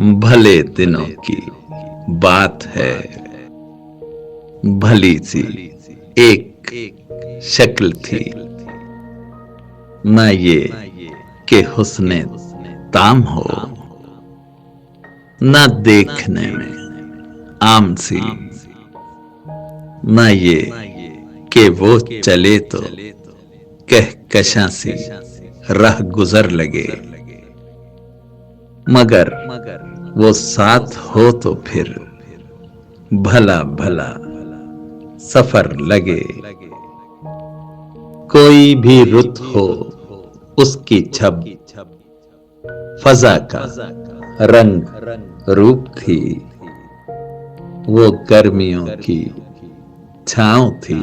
भले दिनों की बात है, भली सी एक शक्ल थी। न ये कि हुस्ने ताम हो, न देखने में आम सी, न ये कि वो चले तो कहकशां सी राह गुजर लगे, मगर वो साथ हो तो फिर भला भला सफर लगे। कोई भी रुत हो उसकी छब फजा का रंग रूप थी। वो गर्मियों की छांव थी,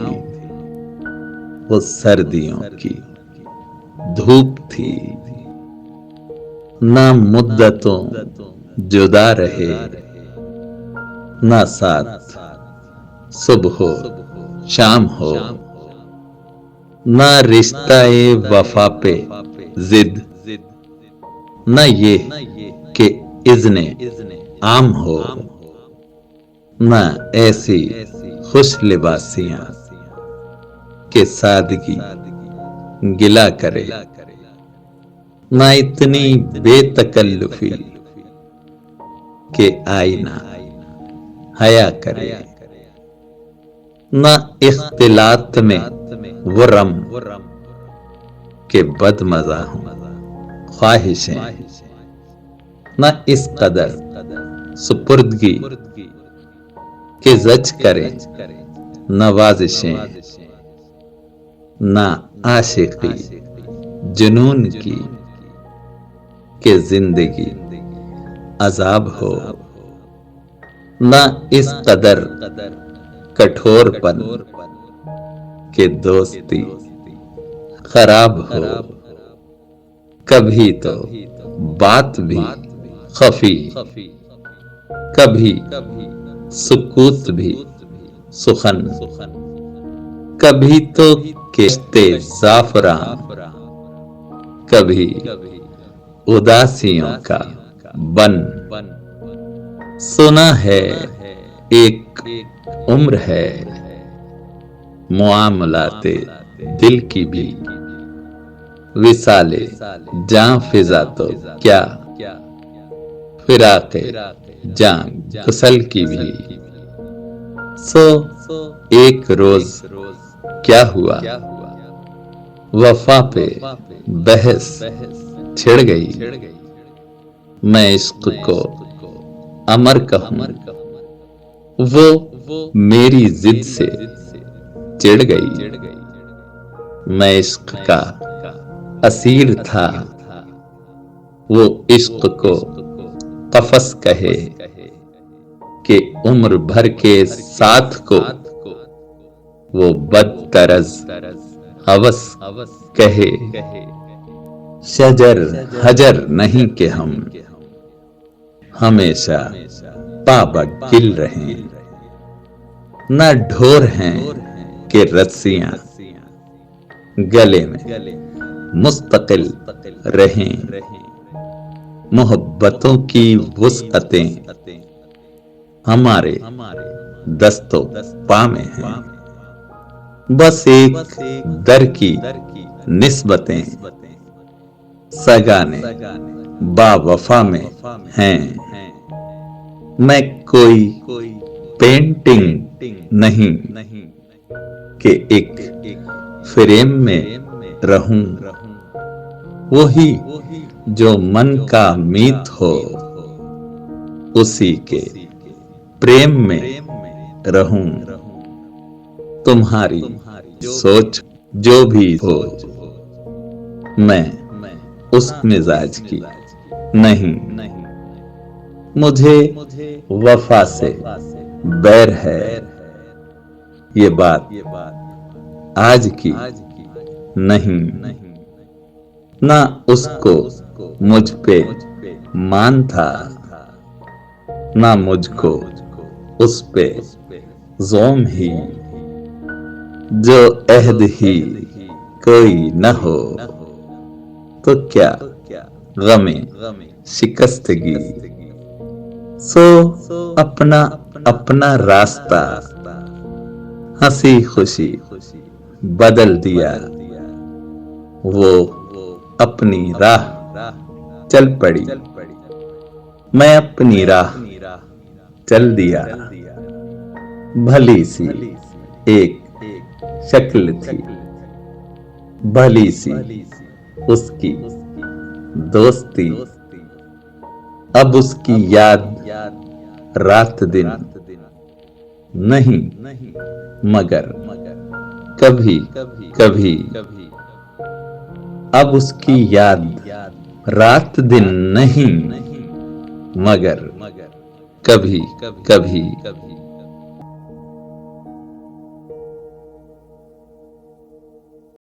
वो सर्दियों की धूप थी। ना मुद्दतों जुदा रहे, ना साथ सुबह हो शाम हो, ना रिश्ता-ए वफा पे जिद, न ये कि इज़्ने आम हो, न ऐसी खुश लिबासियां कि सादगी गिला करे, न इतनी बेतकल्लुफी कि आईना हया करे, न इख्तिलात में वो रम के बदमजा हूं ख्वाहिशें, न इस कदर सुपुर्दगी के जज करें नवाजिशें, न आशिकी जुनून की कि जिंदगी अजाब हो, न इस कदर कठोरपन कि दोस्ती खराब हो। कभी तो बात भी खफी, कभी सुकूत भी सुखन, कभी तो किश्ते ज़ाफ़रान, कभी उदासियों का बन। सुना है एक उम्र है मुआमलाते दिल की भी, विसाले जां फिजा तो क्या, फिराके जां गुसल की भी। सो एक रोज क्या हुआ, वफा पे बहस छिड़ गई। मैं इश्क को अमर कहूं, वो मेरी जिद से चिढ़ गई। मैं इश्क का असीर था, वो इश्क को कफस कहे कि उम्र भर के साथ को वो बदतरज हवस कहे। शजर हजर नहीं कि हम हमेशा पाबगिल रहें, न ढोर हैं कि रस्सियां गले में मुस्तकिल रहें। मोहब्बतों की वुसअतें हमारे दस्तो पा में हैं, बस एक दर की निस्बतें सगाने बावफा में हैं। मैं कोई पेंटिंग नहीं कि एक फ्रेम में रहूं, वही जो मन का मीत हो उसी के प्रेम में रहूं। तुम्हारी सोच जो भी हो, मैं उस मिजाज की नहीं। मुझे वफा से बैर है, ये बात आज की नहीं। ना उसको मुझ पे मान था, ना मुझको उस पे ज़ौम ही। जो अहद ही कोई न हो तो क्या गमे शिकस्तगी। सो अपना अपना रास्ता हंसी खुशी बदल दिया। वो अपनी राह चल पड़ी, मैं अपनी राह चल दिया। भली सी एक शक्ल थी, भली सी उसकी दोस्ती। अब उसकी याद रात दिन नहीं, मगर कभी कभी। अब उसकी याद रात दिन नहीं, मगर कभी कभी।